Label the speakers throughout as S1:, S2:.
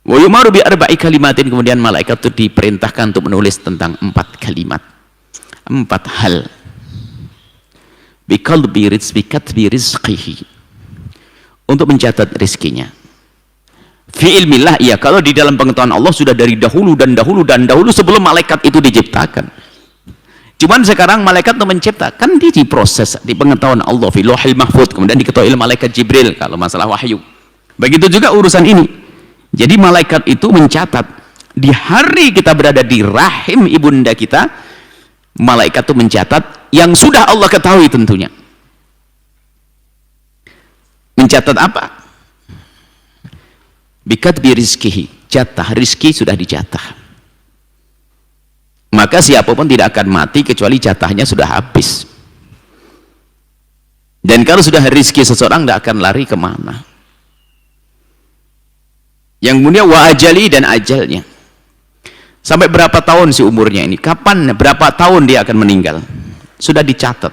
S1: Wa yumaru bi arba'i kalimatin, kemudian malaikat itu diperintahkan untuk menulis tentang 4 kalimat, 4 hal. Bi qalbi rizqihi, untuk mencatat rizkinya. Fi ilmillah, iya, kalau di dalam pengetahuan Allah sudah dari dahulu dan dahulu sebelum malaikat itu diciptakan. Cuman sekarang malaikat itu menciptakan, dia diproses di pengetahuan Allah fi lauhil mahfuz, kemudian diketahui oleh malaikat Jibril kalau masalah wahyu. Begitu juga urusan ini. Jadi malaikat itu mencatat di hari kita berada di rahim ibunda kita, malaikat itu mencatat yang sudah Allah ketahui tentunya. Mencatat apa? Bikatbi rizkihi, jatah rizki sudah dijatah. Maka siapapun tidak akan mati kecuali jatahnya sudah habis. Dan kalau sudah rizki seseorang tidak akan lari kemana. Yang mulia wa ajali, dan ajalnya. Sampai berapa tahun si umurnya ini? Kapan, berapa tahun dia akan meninggal? Sudah dicatat.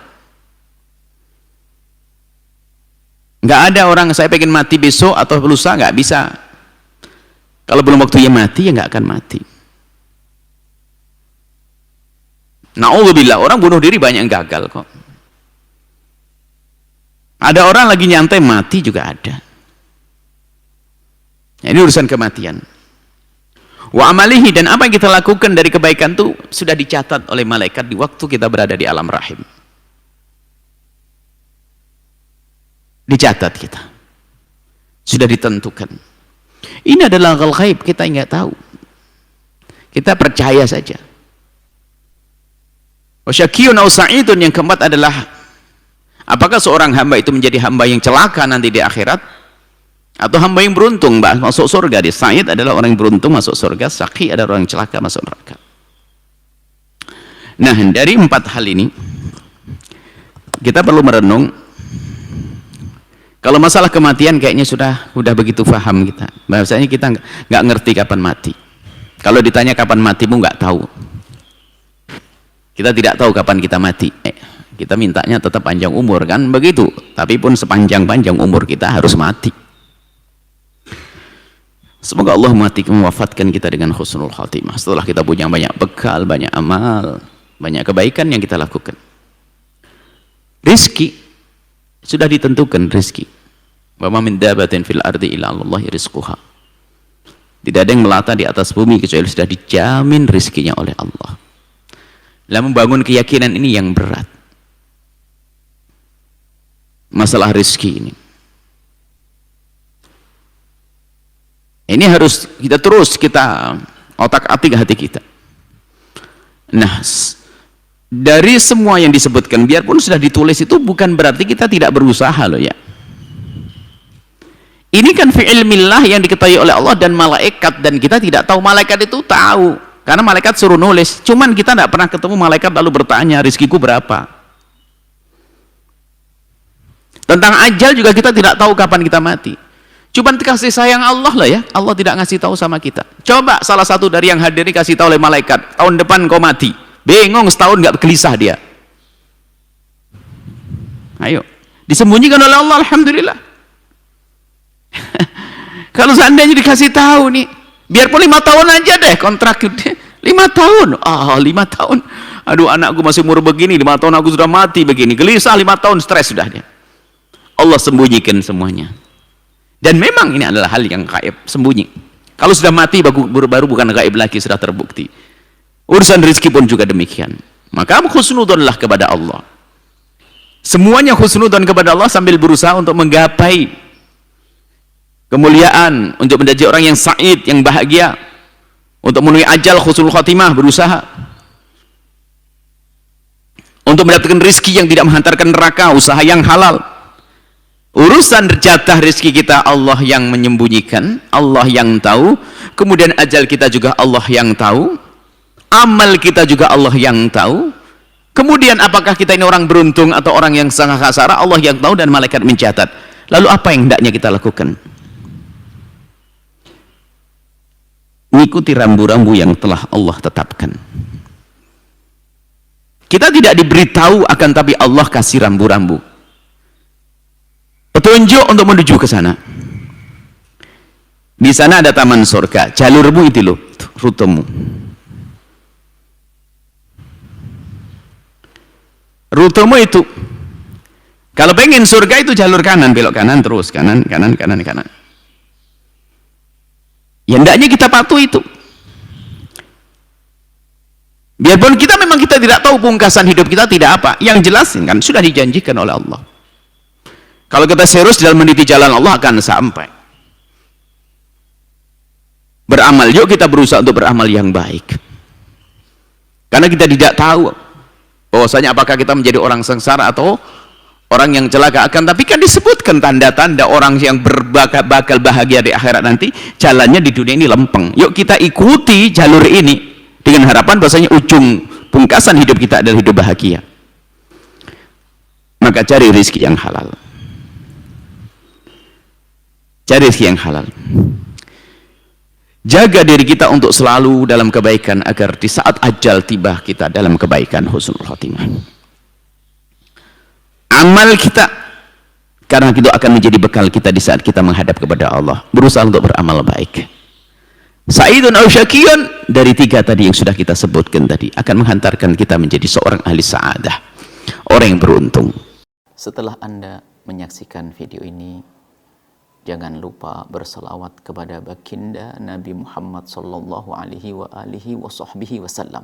S1: Nggak ada orang saya pengen mati besok atau lusa, nggak bisa. Kalau belum waktunya mati, ya nggak akan mati. Na'udzubillah, orang bunuh diri banyak yang gagal kok. Ada orang lagi nyantai mati juga ada. Nah, ini urusan kematian. Wa amalihi, dan apa yang kita lakukan dari kebaikan itu sudah dicatat oleh malaikat di waktu kita berada di alam rahim. Dicatat kita. Sudah ditentukan. Ini adalah ghaib, kita nggak tahu. Kita percaya saja. Wa syaqiyun aw sa'idun, yang keempat adalah apakah seorang hamba itu menjadi hamba yang celaka nanti di akhirat atau hamba yang beruntung masuk surga. Di Sa'id adalah orang yang beruntung masuk surga, Saqi adalah orang yang celaka masuk neraka. Nah, dari 4 hal ini kita perlu merenung. Kalau masalah kematian kayaknya sudah begitu paham kita. Bahasanya kita nggak ngerti kapan mati. Kalau ditanya kapan matimu, nggak tahu. Kita tidak tahu kapan kita mati. Kita mintanya tetap panjang umur kan begitu. Tapi pun sepanjang-panjang umur kita harus mati. Semoga Allah mewafatkan kita dengan husnul khatimah. Setelah kita punya banyak bekal, banyak amal, banyak kebaikan yang kita lakukan. Rizki sudah ditentukan, rizki. Wa ma min dabatin fil ardi illa Allahi rizquha. Tidak ada yang melata di atas bumi kecuali sudah dijamin rizkinya oleh Allah. Lalu membangun keyakinan ini yang berat. Masalah rizki ini. Ini harus kita otak-atik hati kita. Nah, dari semua yang disebutkan, biarpun sudah ditulis, itu bukan berarti kita tidak berusaha loh ya. Ini kan fi'ilmillah yang diketahui oleh Allah dan malaikat, dan kita tidak tahu. Malaikat itu tahu, karena malaikat suruh nulis. Cuman kita tidak pernah ketemu malaikat lalu bertanya, rizkiku berapa? Tentang ajal juga kita tidak tahu kapan kita mati. Cuman kasih sayang Allah lah ya, Allah tidak ngasih tahu sama kita. Coba salah satu dari yang hadir ini kasih tahu oleh malaikat, tahun depan kau mati. Bingung, setahun nggak gelisah dia. Ayo, disembunyikan oleh Allah, alhamdulillah. Kalau seandainya dikasih tahu nih, biarpun 5 tahun aja deh kontrak 5 tahun. 5 tahun. Aduh, anakku masih umur begini, 5 tahun aku sudah mati begini. Gelisah 5 tahun, stres sudah dia. Allah sembunyikan semuanya. Dan memang ini adalah hal yang gaib, sembunyi. Kalau sudah mati baru bukan gaib lagi, sudah terbukti. Urusan rezeki pun juga demikian. Maka husnudonlah kepada Allah. Semuanya husnudon kepada Allah sambil berusaha untuk menggapai kemuliaan, untuk menjadi orang yang sa'id, yang bahagia, untuk memenuhi ajal husnul khatimah, berusaha untuk mendapatkan rezeki yang tidak menghantarkan neraka, usaha yang halal. Urusan jatah rezeki kita Allah yang menyembunyikan, Allah yang tahu. Kemudian ajal kita juga Allah yang tahu, amal kita juga Allah yang tahu. Kemudian apakah kita ini orang beruntung atau orang yang sangat kasar, Allah yang tahu dan malaikat mencatat. Lalu apa yang hendaknya kita lakukan? Mengikuti rambu-rambu yang telah Allah tetapkan. Kita tidak diberitahu, akan tapi Allah kasih rambu-rambu, petunjuk untuk menuju ke sana. Di sana ada taman surga, jalurmu itu loh, rutemu. Rutemu itu. Kalau pengen surga itu jalur kanan, belok kanan terus, kanan, kanan, kanan, kanan. Ya hendaknya kita patuh itu. Biarpun kita tidak tahu pungkasan hidup kita tidak apa, yang jelas kan sudah dijanjikan oleh Allah. Kalau kita serius dalam meniti jalan Allah akan sampai. Beramal, yuk kita berusaha untuk beramal yang baik. Karena kita tidak tahu bahwasanya apakah kita menjadi orang sengsara atau orang yang celaka. Akan tapi kan disebutkan tanda-tanda orang yang bakal bahagia di akhirat nanti, jalannya di dunia ini lempeng. Yuk kita ikuti jalur ini dengan harapan bahwasanya ujung pungkasan hidup kita adalah hidup bahagia. Maka cari rezeki yang halal. Cari rezeki yang halal. Jaga diri kita untuk selalu dalam kebaikan agar di saat ajal tiba kita dalam kebaikan, husnul khotimah. Amal kita, karena itu akan menjadi bekal kita di saat kita menghadap kepada Allah. Berusaha untuk beramal baik. Sa'idun aw syakiyun, dari tiga tadi yang sudah kita sebutkan tadi, akan menghantarkan kita menjadi seorang ahli sa'adah, orang yang beruntung. Setelah Anda menyaksikan video ini, jangan lupa berselawat kepada baginda Nabi Muhammad sallallahu alaihi wa alihi wa sahbihi wasallam.